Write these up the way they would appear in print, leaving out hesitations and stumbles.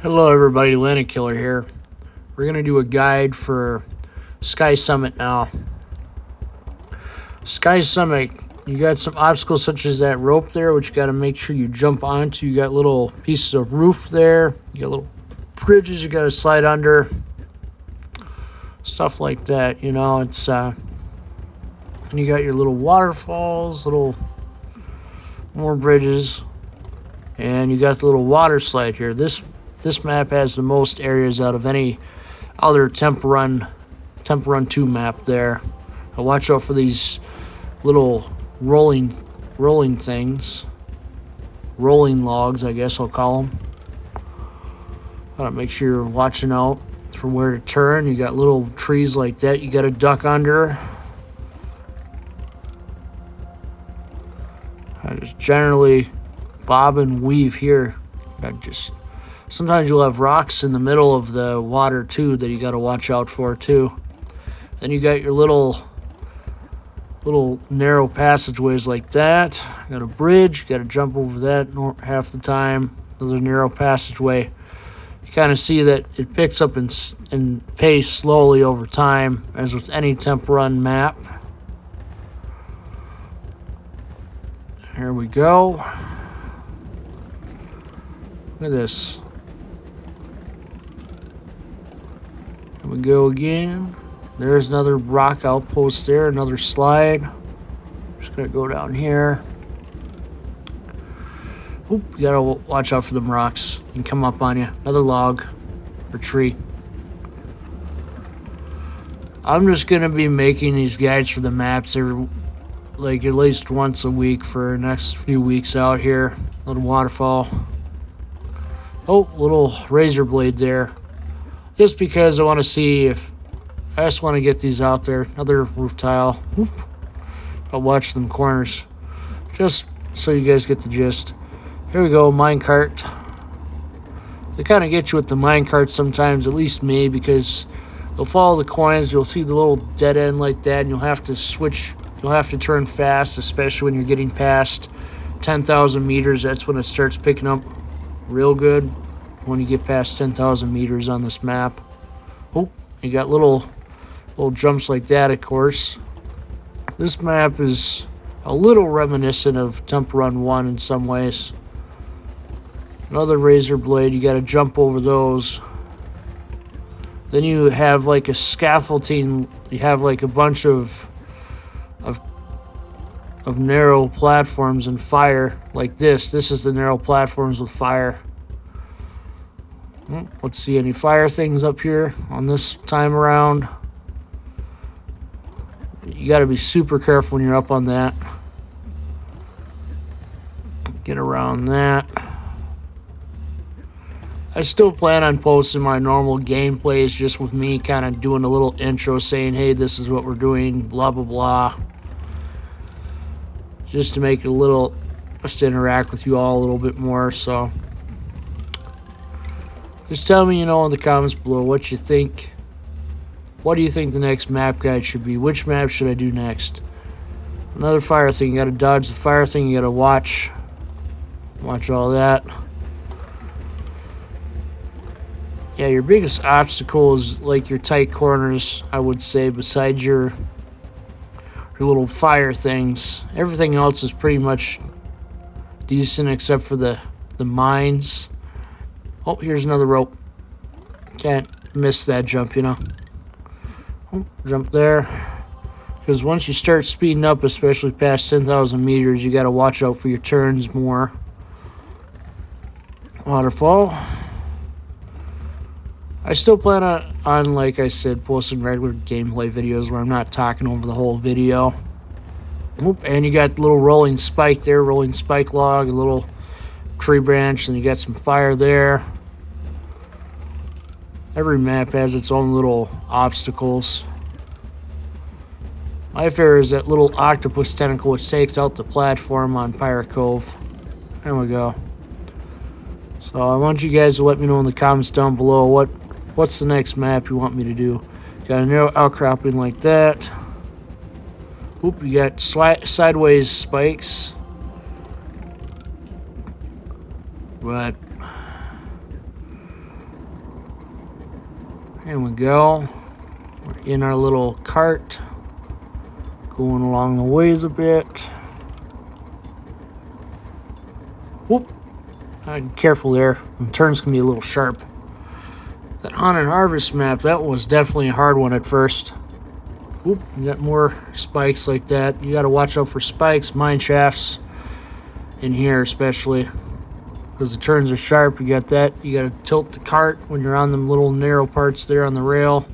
Hello everybody, Landedkiller here. We're going to do a guide for Sky Summit now. Sky Summit, you got some obstacles such as that rope there, which you got to make sure you jump onto. You got little pieces of roof there. You got little bridges you got to slide under. Stuff like that, you know. It's and you got your little waterfalls, little more bridges, and you got the little water slide here. This map has the most areas out of any other Temple Run 2 map there. Now watch out for these little rolling things. Rolling logs, I guess I'll call them. Gotta make sure you're watching out for where to turn. You got little trees like that you gotta duck under. I just generally bob and weave here. Sometimes you'll have rocks in the middle of the water too that you got to watch out for too. Then you got your little narrow passageways like that. You got a bridge, you got to jump over that half the time. Another narrow passageway. You kind of see that it picks up in pace slowly over time, as with any Temple Run map. Here we go. Look at this. Here we go again. There's another rock outpost there, another slide. Just gonna go down here. Oop, you gotta watch out for them rocks and come up on you. Another log or tree. I'm just gonna be making these guides for the maps every, like at least once a week for the next few weeks out here. Little waterfall. Oh, little razor blade there. Just because I want to see if I just want to get these out there. Another roof tile. Oop. I'll watch them corners. Just so you guys get the gist. Here we go, minecart. They kind of get you with the minecart sometimes, at least me, because they'll follow the coins. You'll see the little dead end like that, and you'll have to switch. You'll have to turn fast, especially when you're getting past 10,000 meters. That's when it starts picking up real good, when you get past 10,000 meters on this map. Oh, you got little jumps like that, of course. This map is a little reminiscent of Temple Run 1 in some ways. Another razor blade, you got to jump over those. Then you have like a scaffolding, you have like a bunch of narrow platforms and fire like this. This is the narrow platforms with fire. Let's see any fire things up here on this time around. You got to be super careful when you're up on that. Get around that. I still plan on posting my normal gameplays just with me kind of doing a little intro saying, hey, this is what we're doing, blah, blah, blah. Just to make it just to interact with you all a little bit more. So just tell me, in the comments below what you think. What do you think the next map guide should be? Which map should I do next? Another fire thing. You got to dodge the fire thing. You got to watch all that. Yeah, your biggest obstacle is like your tight corners, I would say, besides your little fire things. Everything else is pretty much decent except for the mines. Oh, here's another rope. Can't miss that jump, Oh, jump there. Because once you start speeding up, especially past 10,000 meters, you got to watch out for your turns more. Waterfall. I still plan on, like I said, posting regular gameplay videos where I'm not talking over the whole video. Oop, and you got a little rolling spike there, rolling spike log, a little tree branch, and you got some fire there. Every map has its own little obstacles. My favorite is that little octopus tentacle which takes out the platform on Pirate Cove. There we go. So I want you guys to let me know in the comments down below what's the next map you want me to do. Got a narrow outcropping like that. Oop, you got sideways spikes. But There we go. We're in our little cart, going along the ways a bit. Whoop. Careful there. The turns can be a little sharp. That Haunted Harvest map, that was definitely a hard one at first. Whoop, you got more spikes like that. You got to watch out for spikes, mine shafts in here especially, because the turns are sharp. You got that. You got to tilt the cart when you're on them little narrow parts there on the rail.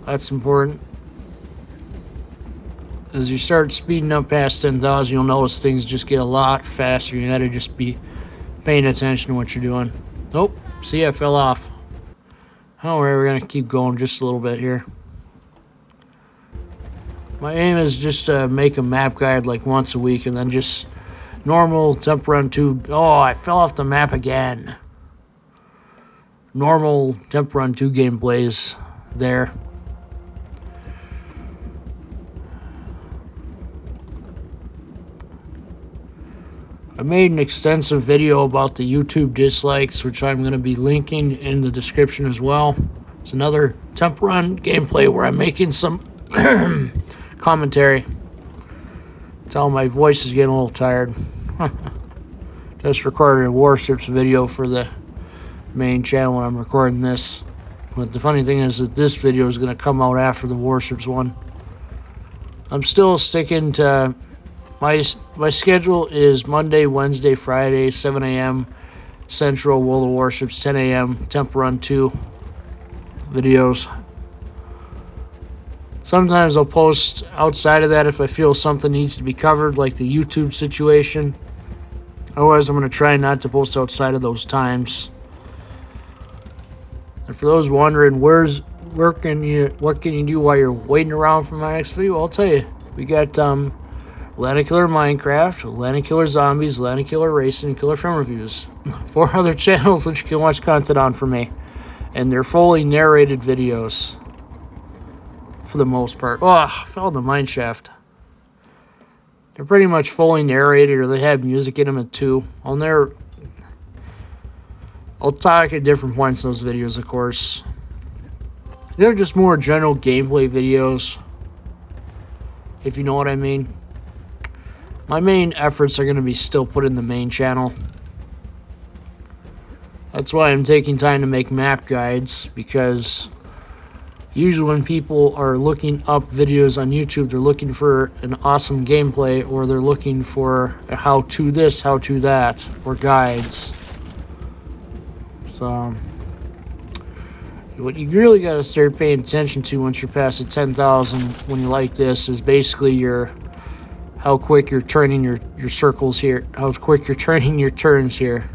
That's important. As you start speeding up past 10,000, you'll notice things just get a lot faster. You got to just be paying attention to what you're doing. Nope, see, I fell off. Alright, we're going to keep going just a little bit here. My aim is just to make a map guide like once a week, and then just normal Temp Run 2. Oh, I fell off the map again. Normal Temp Run 2 gameplays there. I made an extensive video about the YouTube dislikes, which I'm going to be linking in the description as well. It's another Temp Run gameplay where I'm making some commentary. Tell my voice is getting a little tired. Just recorded a Warships video for the main channel when I'm recording this. But the funny thing is that this video is going to come out after the Warships one. I'm still sticking to my schedule is Monday, Wednesday, Friday, 7 a.m. Central, World of Warships, 10 a.m. Temp Run 2 videos. Sometimes I'll post outside of that if I feel something needs to be covered, like the YouTube situation. Otherwise, I'm going to try not to post outside of those times. And for those wondering, what can you do while you're waiting around for my next video? I'll tell you. We got Landedkiller Minecraft, Landedkiller Zombies, Landedkiller Racing, and Killer Film Reviews. 4 other channels which you can watch content on for me. And they're fully narrated videos. For the most part. Oh, I fell in the mine shaft. They're pretty much fully narrated, or they have music in them too. I'll talk at different points in those videos, of course. They're just more general gameplay videos, if you know what I mean. My main efforts are going to be still put in the main channel. That's why I'm taking time to make map guides, because usually when people are looking up videos on YouTube, they're looking for an awesome gameplay, or they're looking for a how-to this, how-to that, or guides. So what you really got to start paying attention to once you're past the 10,000 when you like this is basically how quick you're turning your circles here, how quick you're turning your turns here.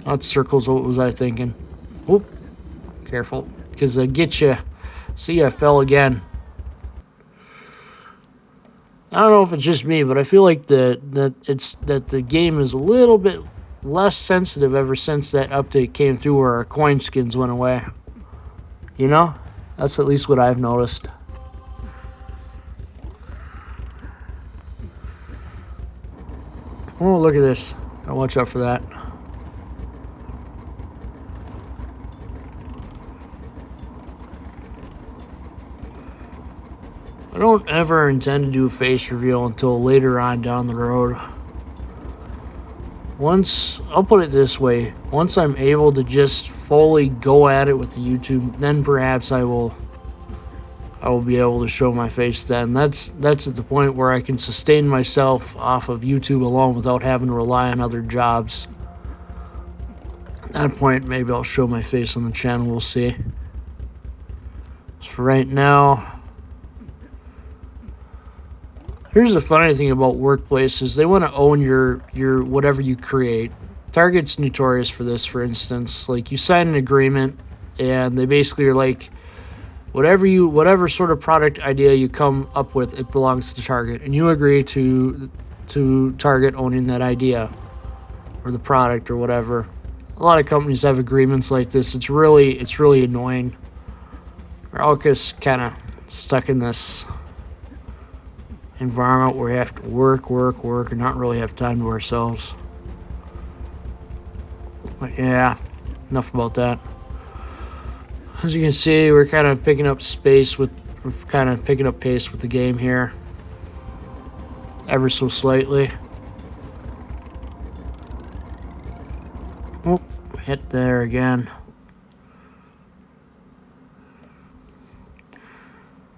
Not circles, what was I thinking? Whoop, careful, because they get you. See, I fell again. I don't know if it's just me, but I feel like that the game is a little bit less sensitive ever since that update came through where our coin skins went away. You know? That's at least what I've noticed. Oh, look at this. Gotta watch out for that. I don't ever intend to do a face reveal until later on down the road. I'll put it this way, once I'm able to just fully go at it with the YouTube, then perhaps I will be able to show my face then. That's at the point where I can sustain myself off of YouTube alone without having to rely on other jobs. At that point, maybe I'll show my face on the channel, we'll see. So for right now, here's the funny thing about workplaces. They want to own your whatever you create. Target's notorious for this, for instance. Like, you sign an agreement, and they basically are like, whatever sort of product idea you come up with, it belongs to Target. And you agree to Target owning that idea, or the product, or whatever. A lot of companies have agreements like this. It's really annoying. We're all just kind of stuck in this environment where we have to work, and not really have time to ourselves. But yeah, enough about that. As you can see, we're kind of picking up pace with the game here, ever so slightly. Oh, hit there again.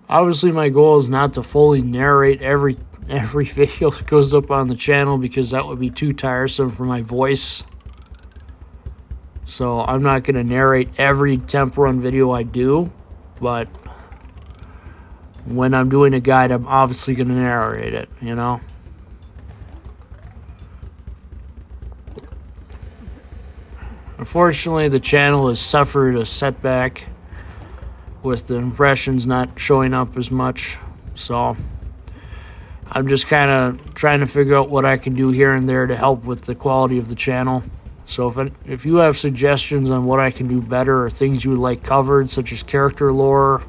Obviously, my goal is not to fully narrate every video that goes up on the channel, because that would be too tiresome for my voice. So I'm not going to narrate every temp run video I do, but when I'm doing a guide, I'm obviously going to narrate it, you know? Unfortunately, the channel has suffered a setback with the impressions not showing up as much, so I'm just kind of trying to figure out what I can do here and there to help with the quality of the channel. So if you have suggestions on what I can do better, or things you would like covered, such as character lore,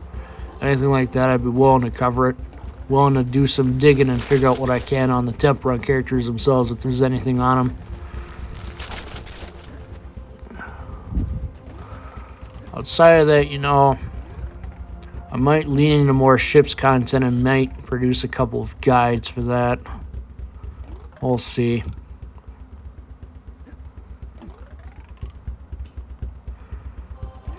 anything like that, I'd be willing to cover it. Willing to do some digging and figure out what I can on the temp run characters themselves, if there's anything on them. Outside of that, you know, I might lean into more ships content and might produce a couple of guides for that. We'll see.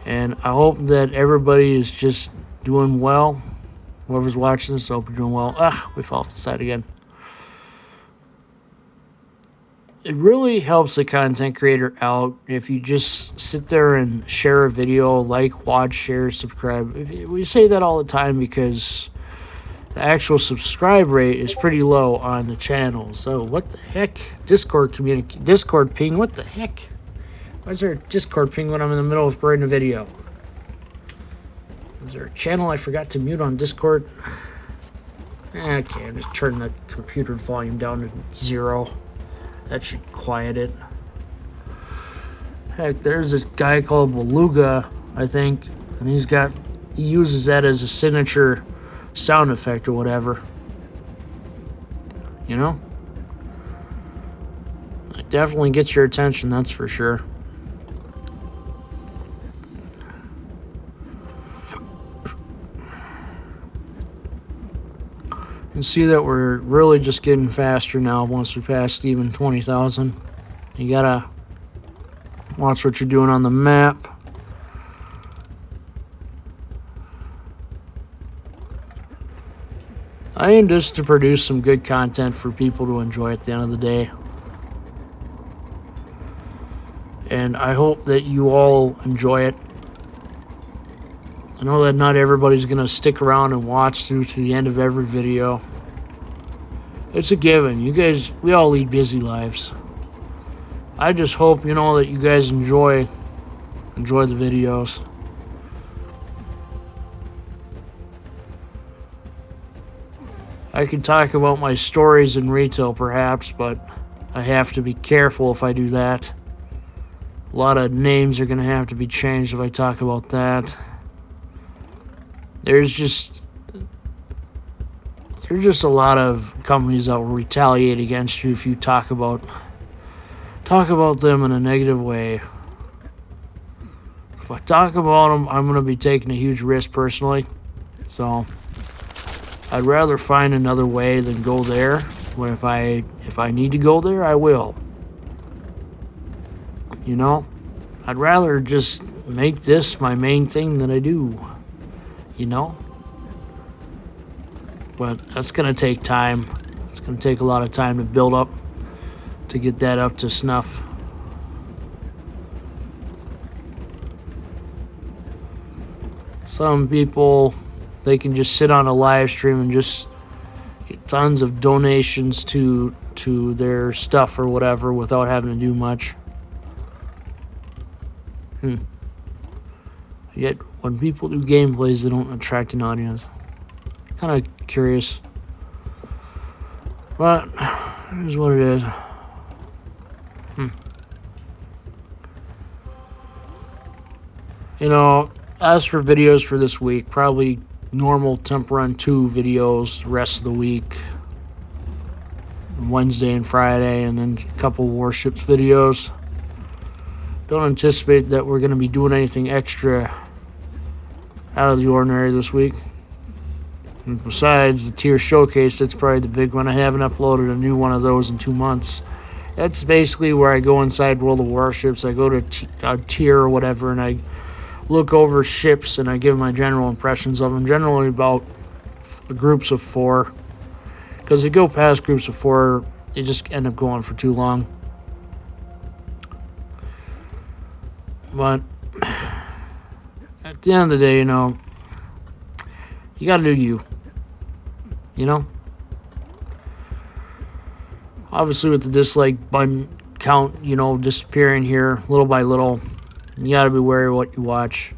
And I hope that everybody is just doing well. Whoever's watching this, I hope you're doing well. Ah, we fell off the side again. It really helps the content creator out if you just sit there and share a video, like, watch, share, subscribe. We say that all the time because the actual subscribe rate is pretty low on the channel. So what the heck? Discord ping, what the heck? Why is there a Discord ping when I'm in the middle of recording a video? Is there a channel I forgot to mute on Discord? Okay, I'm just turning the computer volume down to 0. That should quiet it. Heck, there's this guy called Beluga, I think, and he uses that as a signature sound effect or whatever. You know? It definitely gets your attention, that's for sure. You can see that we're really just getting faster now once we passed even 20,000. You gotta watch what you're doing on the map. I aim just to produce some good content for people to enjoy at the end of the day. And I hope that you all enjoy it. I know that not everybody's going to stick around and watch through to the end of every video. It's a given. You guys, we all lead busy lives. I just hope, you know, that you guys enjoy the videos. I could talk about my stories in retail perhaps, but I have to be careful if I do that. A lot of names are going to have to be changed if I talk about that. There's just a lot of companies that will retaliate against you if you talk about them in a negative way. If I talk about them, I'm going to be taking a huge risk personally. So I'd rather find another way than go there. But if I need to go there, I will. You know, I'd rather just make this my main thing that I do. You know? But that's going to take time. It's going to take a lot of time to build up to get that up to snuff. Some people, they can just sit on a live stream and just get tons of donations to their stuff or whatever without having to do much. Yet when people do gameplays, they don't attract an audience. Kind of curious, but it is what it is. You know, as for videos for this week, probably normal Temp Run 2 videos the rest of the week, Wednesday and Friday, and then a couple Warships videos. Don't anticipate that we're going to be doing anything extra out of the ordinary this week. And besides the tier showcase, that's probably the big one. I haven't uploaded a new one of those in 2 months. That's basically where I go inside World of Warships. I go to tier or whatever, and I look over ships, and I give my general impressions of them. Generally about groups of 4. Because if you go past groups of 4, you just end up going for too long. But at the end of the day, you know, you gotta do you. You know? Obviously with the dislike button count, you know, disappearing here little by little, you gotta be wary of what you watch.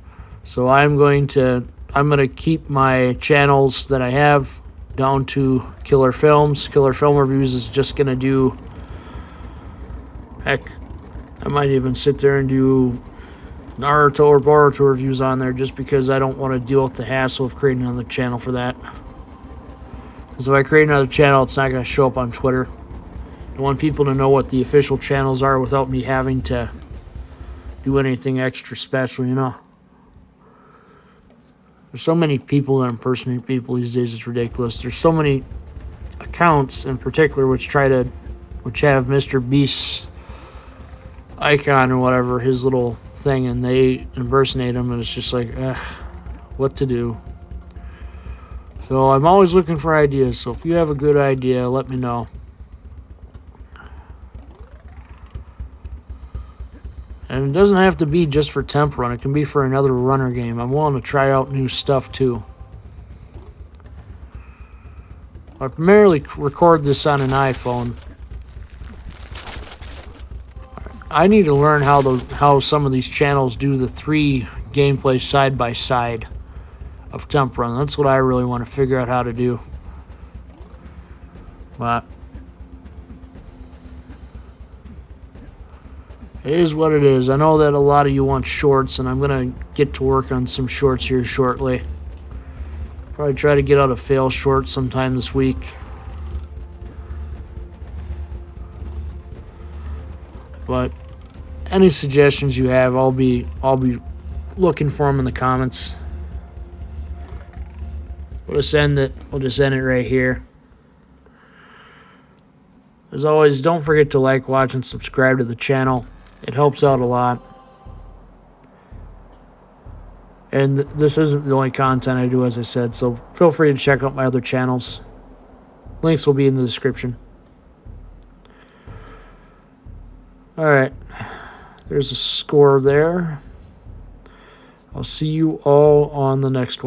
So I'm gonna keep my channels that I have down to Killer Films. Killer Film Reviews is just gonna do, heck, I might even sit there and do Naruto or Boruto reviews on there just because I don't want to deal with the hassle of creating another channel for that. Because if I create another channel, it's not going to show up on Twitter. I want people to know what the official channels are without me having to do anything extra special, you know. There's so many people that impersonate people these days, it's ridiculous. There's so many accounts in particular which have Mr. Beast's icon or whatever, his little thing, and they impersonate him, and it's just like, what to do. So I'm always looking for ideas, so if you have a good idea, let me know. And it doesn't have to be just for temp run, it can be for another runner game. I'm willing to try out new stuff too. I primarily record this on an iPhone. I need to learn how some of these channels do the 3 gameplay side by side of temp run. That's what I really want to figure out how to do. But it is what it is. I know that a lot of you want shorts, and I'm gonna get to work on some shorts here shortly. Probably try to get out a fail short sometime this week. But any suggestions you have, I'll be looking for them in the comments. We'll just end it right here. As always, don't forget to like, watch, and subscribe to the channel. It helps out a lot. And this isn't the only content I do, as I said, so feel free to check out my other channels. Links will be in the description. Alright, there's a score there. I'll see you all on the next one.